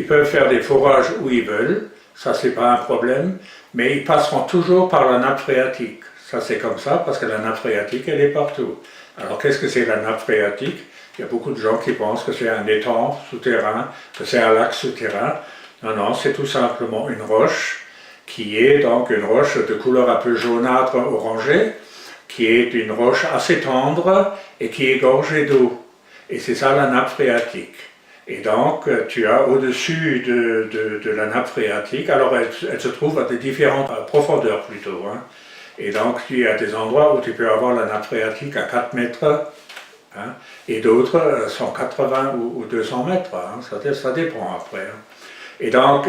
peuvent faire des forages où ils veulent, ça c'est pas un problème, mais ils passeront toujours par la nappe phréatique. Ça c'est comme ça parce que la nappe phréatique elle est partout. Alors qu'est-ce que c'est la nappe phréatique? Il y a beaucoup de gens qui pensent que c'est un étang souterrain, que c'est un lac souterrain. Non, non, c'est tout simplement une roche qui est donc une roche de couleur un peu jaunâtre orangée, qui est une roche assez tendre et qui est gorgée d'eau. Et c'est ça la nappe phréatique. Et donc, tu as au-dessus de la nappe phréatique, alors elle se trouve à des différentes profondeurs plutôt. Hein. Et donc, tu as des endroits où tu peux avoir la nappe phréatique à 4 mètres, hein, et d'autres sont 80 ou 200 mètres. Hein, ça dépend après. Hein. Et donc,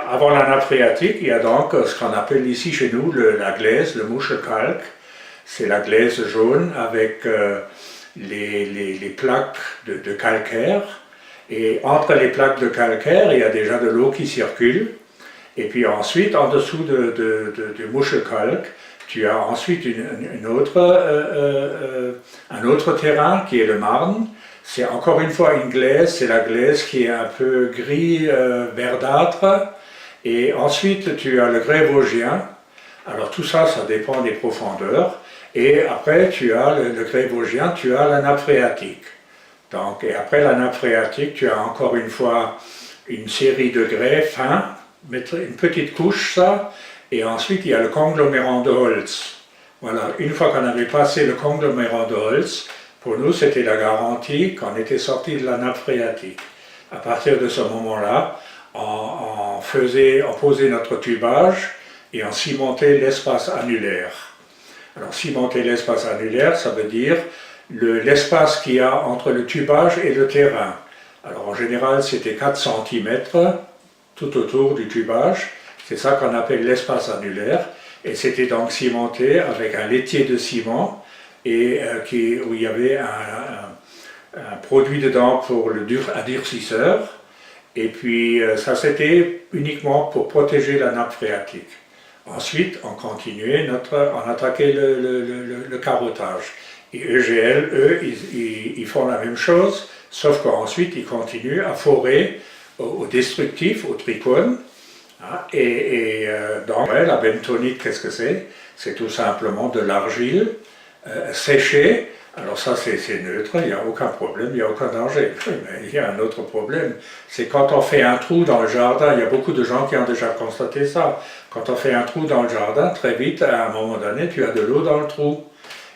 avant la nappe phréatique, il y a donc ce qu'on appelle ici chez nous la glaise, le muschelkalk. C'est la glaise jaune avec les plaques de calcaire. Et entre les plaques de calcaire, il y a déjà de l'eau qui circule. Et puis ensuite, en dessous du muschelkalk, tu as ensuite un autre terrain qui est le marne. C'est encore une fois une glaise, c'est la glaise qui est un peu gris verdâtre. Et ensuite, tu as le grès vosgien. Alors tout ça, ça dépend des profondeurs. Et après, tu as le grès vosgien, tu as la nappe phréatique. Donc, et après la nappe phréatique, tu as encore une fois une série de grès fins, mettre une petite couche, ça. Et ensuite, il y a le conglomérant de Holz. Voilà, une fois qu'on avait passé le conglomérant de Holz, pour nous, c'était la garantie qu'on était sorti de la nappe phréatique. À partir de ce moment-là, on posait notre tubage et on cimentait l'espace annulaire. Alors, cimenter l'espace annulaire, ça veut dire l'espace qu'il y a entre le tubage et le terrain. Alors, en général, c'était 4 cm tout autour du tubage. C'est ça qu'on appelle l'espace annulaire. Et c'était donc cimenté avec un laitier de ciment et où il y avait un produit dedans pour un durcisseur. Et puis ça c'était uniquement pour protéger la nappe phréatique. Ensuite on continuait, on attaquait le carottage. Et EGL, eux, ils font la même chose, sauf qu'ensuite ils continuent à forer au destructif, au tricone. Donc la bentonite, qu'est-ce que c'est? C'est tout simplement de l'argile séchée. Alors ça c'est neutre, il n'y a aucun problème, il n'y a aucun danger. Mais il y a un autre problème, c'est quand on fait un trou dans le jardin, il y a beaucoup de gens qui ont déjà constaté ça. Quand on fait un trou dans le jardin, très vite, à un moment donné, tu as de l'eau dans le trou.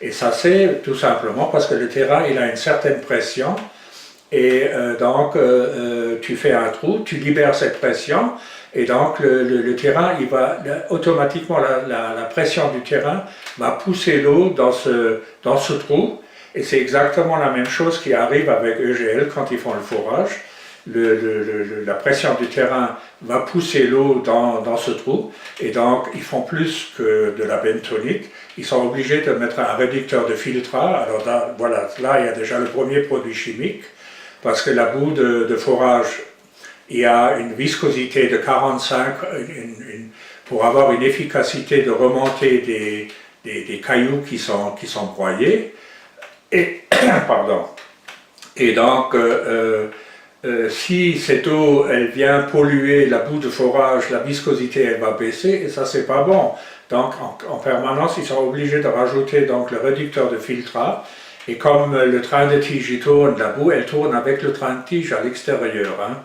Et ça c'est tout simplement parce que le terrain il a une certaine pression. Et donc tu fais un trou, tu libères cette pression. Et donc le terrain, automatiquement la pression du terrain va pousser l'eau dans ce trou. Et c'est exactement la même chose qui arrive avec EGL quand ils font le forage. La pression du terrain va pousser l'eau dans ce trou. Et donc ils font plus que de la bentonite. Ils sont obligés de mettre un réducteur de filtrat. Alors là il y a déjà le premier produit chimique. Parce que la boue de forage, il y a une viscosité de 45, pour avoir une efficacité de remonter des cailloux qui sont broyés. Et, pardon. Et donc, si cette eau, elle vient polluer la boue de forage, la viscosité, elle va baisser, et ça, c'est pas bon. Donc, en permanence, ils sont obligés de rajouter donc, le réducteur de filtrat. Et comme le train de tige il tourne, la boue, elle tourne avec le train de tige à l'extérieur. Hein.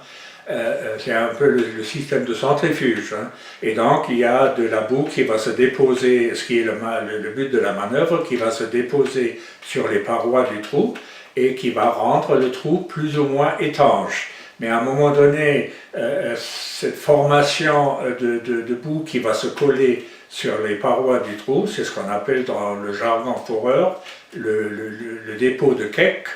C'est un peu le système de centrifuge. Hein. Et donc, il y a de la boue qui va se déposer, ce qui est le but de la manœuvre, qui va se déposer sur les parois du trou et qui va rendre le trou plus ou moins étanche. Mais à un moment donné, cette formation de boue qui va se coller sur les parois du trou, c'est ce qu'on appelle dans le jargon foreur le dépôt de keck.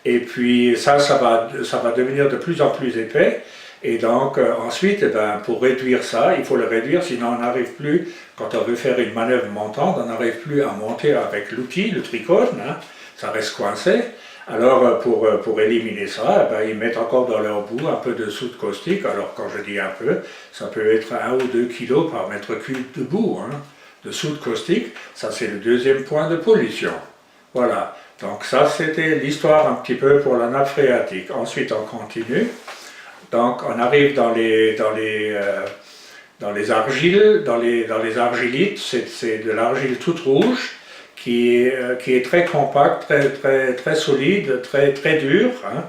Et puis ça va devenir de plus en plus épais. Et donc ensuite, eh ben, pour réduire ça, il faut le réduire, sinon on n'arrive plus, quand on veut faire une manœuvre montante, on n'arrive plus à monter avec l'outil, le tricone, hein, ça reste coincé. Alors pour éliminer ça, eh ben, ils mettent encore dans leur boue un peu de soude caustique. Alors quand je dis un peu, ça peut être 1 ou 2 kilos par mètre cube de boue, hein, de soude caustique. Ça c'est le deuxième point de pollution. Voilà, donc ça c'était l'histoire un petit peu pour la nappe phréatique. Ensuite on continue. Donc on arrive dans les argiles, dans les argilites, c'est de l'argile toute rouge qui est très compacte, très solide, très dure. Hein.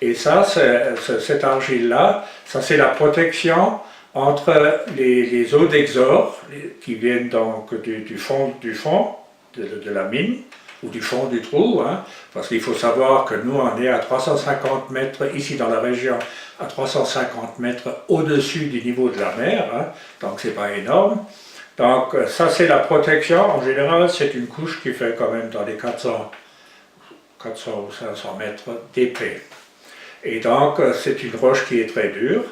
Et ça, cette argile-là, ça c'est la protection entre les eaux d'exor qui viennent donc du fond de la mine ou du fond du trou, hein, parce qu'il faut savoir que nous on est à 350 mètres ici dans la région, à 350 mètres au-dessus du niveau de la mer, hein, donc c'est pas énorme. Donc ça c'est la protection, en général c'est une couche qui fait quand même dans les 400 ou 500 mètres d'épais. Et donc c'est une roche qui est très dure,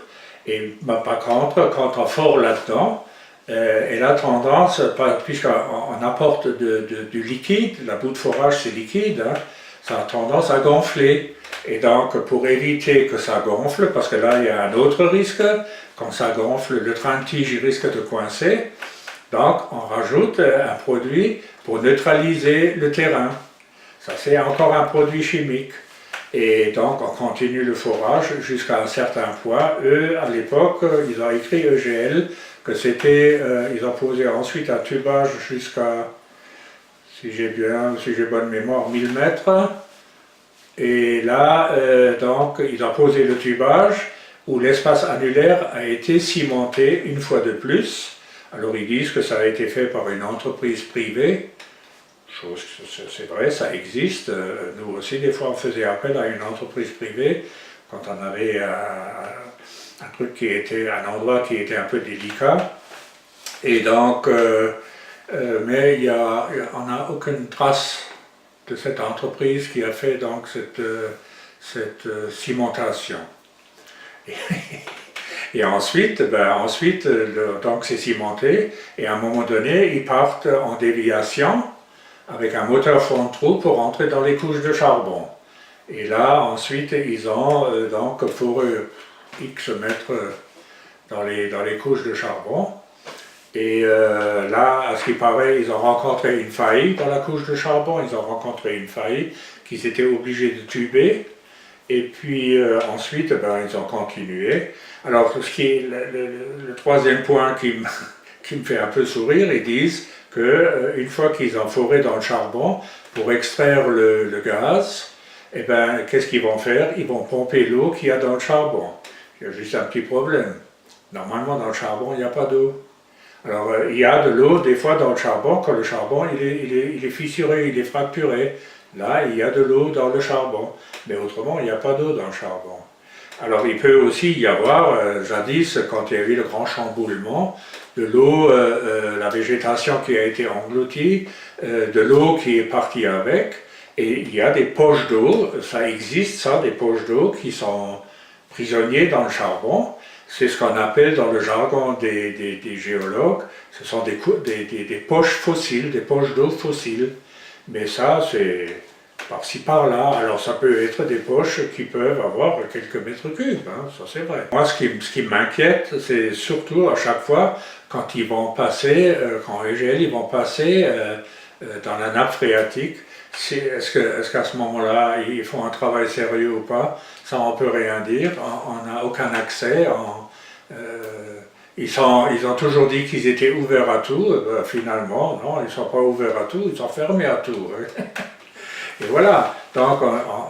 et par contre quand on fore là-dedans, elle a tendance, puisqu'on apporte du liquide, la boue de forage c'est liquide, hein, ça a tendance à gonfler. Et donc pour éviter que ça gonfle, parce que là il y a un autre risque, quand ça gonfle, le train de tige risque de coincer, donc on rajoute un produit pour neutraliser le terrain. Ça c'est encore un produit chimique. Et donc on continue le forage jusqu'à un certain point. Eux, à l'époque, ils ont écrit EGL, que c'était, ils ont posé ensuite un tubage jusqu'à, si j'ai bonne mémoire, 1000 mètres. Et là, donc, ils ont posé le tubage où l'espace annulaire a été cimenté une fois de plus. Alors ils disent que ça a été fait par une entreprise privée. Chose, c'est vrai, ça existe. Nous aussi, des fois, on faisait appel à une entreprise privée quand on avait un truc qui était, un endroit qui était un peu délicat. Et donc, mais on n'a aucune trace de cette entreprise qui a fait donc cette cimentation. Et ensuite, donc c'est cimenté, et à un moment donné, ils partent en déviation avec un moteur fond de trou pour entrer dans les couches de charbon. Et là, ensuite, ils ont donc foré X mètres dans les couches de charbon. Et là, à ce qui paraît, ils ont rencontré une faille dans la couche de charbon, ils ont rencontré une faille qu'ils étaient obligés de tuber. Et puis ensuite, ils ont continué. Alors, ce qui est le troisième point qui me fait un peu sourire, ils disent qu'une fois qu'ils ont foré dans le charbon, pour extraire le gaz, eh ben, qu'est-ce qu'ils vont faire? Ils vont pomper l'eau qu'il y a dans le charbon. Il y a juste un petit problème. Normalement, dans le charbon, il n'y a pas d'eau. Alors, il y a de l'eau, des fois, dans le charbon, quand le charbon, il est fissuré, il est fracturé. Là, il y a de l'eau dans le charbon. Mais autrement, il n'y a pas d'eau dans le charbon. Alors, il peut aussi y avoir, jadis, quand il y a eu le grand chamboulement, de l'eau, la végétation qui a été engloutie, de l'eau qui est partie avec, et il y a des poches d'eau, ça existe ça, des poches d'eau qui sont prisonniers dans le charbon. C'est ce qu'on appelle dans le jargon des géologues, ce sont des poches fossiles, des poches d'eau fossiles. Mais ça, c'est par-ci par-là. Alors ça peut être des poches qui peuvent avoir quelques mètres cubes, hein, ça c'est vrai. Moi, ce qui m'inquiète, c'est surtout à chaque fois quand ils vont passer, quand EGL, ils vont passer dans la nappe phréatique. Est-ce qu'à ce moment-là, ils font un travail sérieux ou pas? Ça, on ne peut rien dire. On n'a aucun accès. Ils ont toujours dit qu'ils étaient ouverts à tout. Finalement, non, ils ne sont pas ouverts à tout, ils sont fermés à tout. Et voilà. Donc,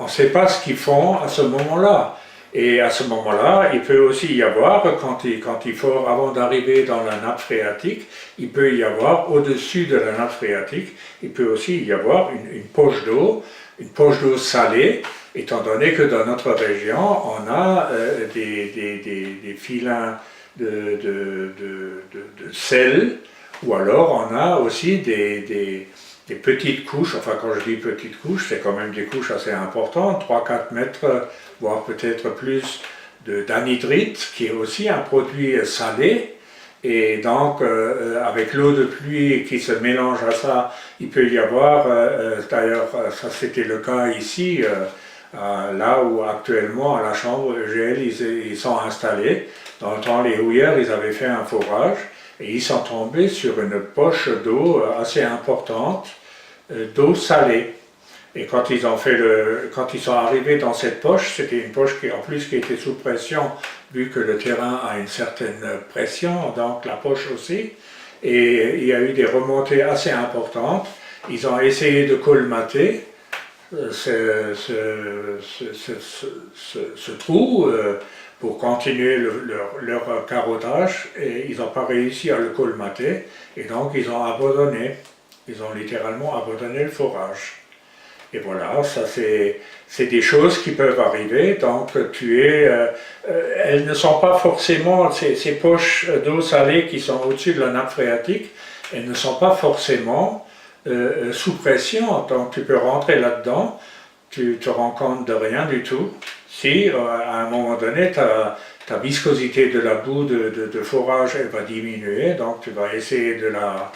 on ne sait pas ce qu'ils font à ce moment-là. Et à ce moment-là, il peut aussi y avoir, avant d'arriver dans la nappe phréatique, il peut y avoir, au-dessus de la nappe phréatique, il peut aussi y avoir une poche d'eau salée, étant donné que dans notre région, on a des filins de sel, ou alors on a aussi des petites couches, enfin quand je dis petites couches, c'est quand même des couches assez importantes, 3-4 mètres, voire peut-être plus d'anhydrite, qui est aussi un produit salé, et donc avec l'eau de pluie qui se mélange à ça, il peut y avoir, d'ailleurs ça c'était le cas ici, là où actuellement à la chambre EGL ils sont installés. Dans le temps les houillères ils avaient fait un forage et ils sont tombés sur une poche d'eau assez importante, d'eau salée. Et quand quand ils sont arrivés dans cette poche, c'était une poche qui en plus qui était sous pression, vu que le terrain a une certaine pression, donc la poche aussi. Et il y a eu des remontées assez importantes. Ils ont essayé de colmater ce trou pour continuer leur carottage, et ils n'ont pas réussi à le colmater, et donc ils ont abandonné. Ils ont littéralement abandonné le forage. Et voilà, ça c'est des choses qui peuvent arriver. Donc elles ne sont pas forcément, ces poches d'eau salée qui sont au-dessus de la nappe phréatique, elles ne sont pas forcément sous pression. Donc tu peux rentrer là-dedans, tu te rends compte de rien du tout. Si à un moment donné, ta viscosité de la boue de forage elle va diminuer, donc tu vas essayer de la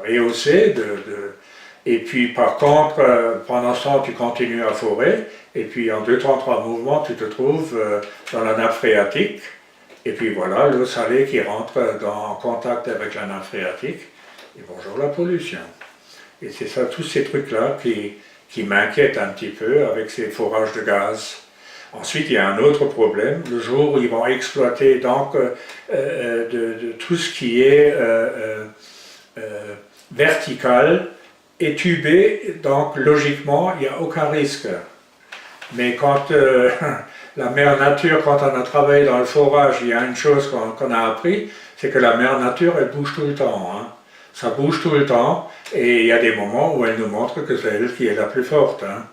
rehausser, et puis par contre, pendant ce temps, tu continues à forer, et puis en 2-3 mouvements, tu te trouves dans la nappe phréatique, et puis voilà, l'eau salée qui rentre en contact avec la nappe phréatique, et bonjour la pollution. Et c'est ça, tous ces trucs-là qui m'inquiètent un petit peu avec ces forages de gaz. Ensuite, il y a un autre problème, le jour où ils vont exploiter donc de tout ce qui est vertical et tubé, donc logiquement, il n'y a aucun risque. Mais quand la mère nature, quand on a travaillé dans le forage, il y a une chose qu'on a appris, c'est que la mère nature, elle bouge tout le temps. Hein. Ça bouge tout le temps, et il y a des moments où elle nous montre que c'est elle qui est la plus forte. Hein.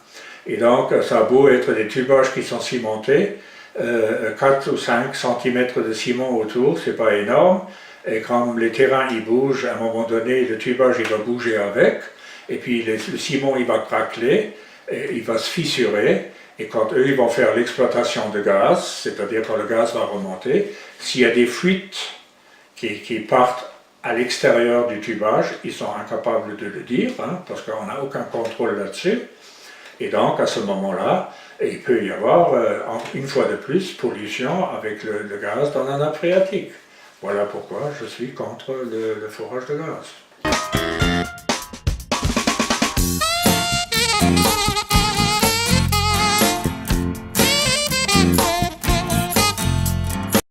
Et donc, ça a beau être des tubages qui sont cimentés, 4 ou 5 cm de ciment autour, c'est pas énorme, et quand les terrains ils bougent, à un moment donné, le tubage il va bouger avec, et puis le ciment il va craqueler, et il va se fissurer, et quand eux ils vont faire l'exploitation de gaz, c'est-à-dire quand le gaz va remonter, s'il y a des fuites qui partent à l'extérieur du tubage, ils sont incapables de le dire, hein, parce qu'on n'a aucun contrôle là-dessus. Et donc, à ce moment-là, il peut y avoir, une fois de plus, pollution avec le gaz dans la nappe phréatique. Voilà pourquoi je suis contre le forage de gaz.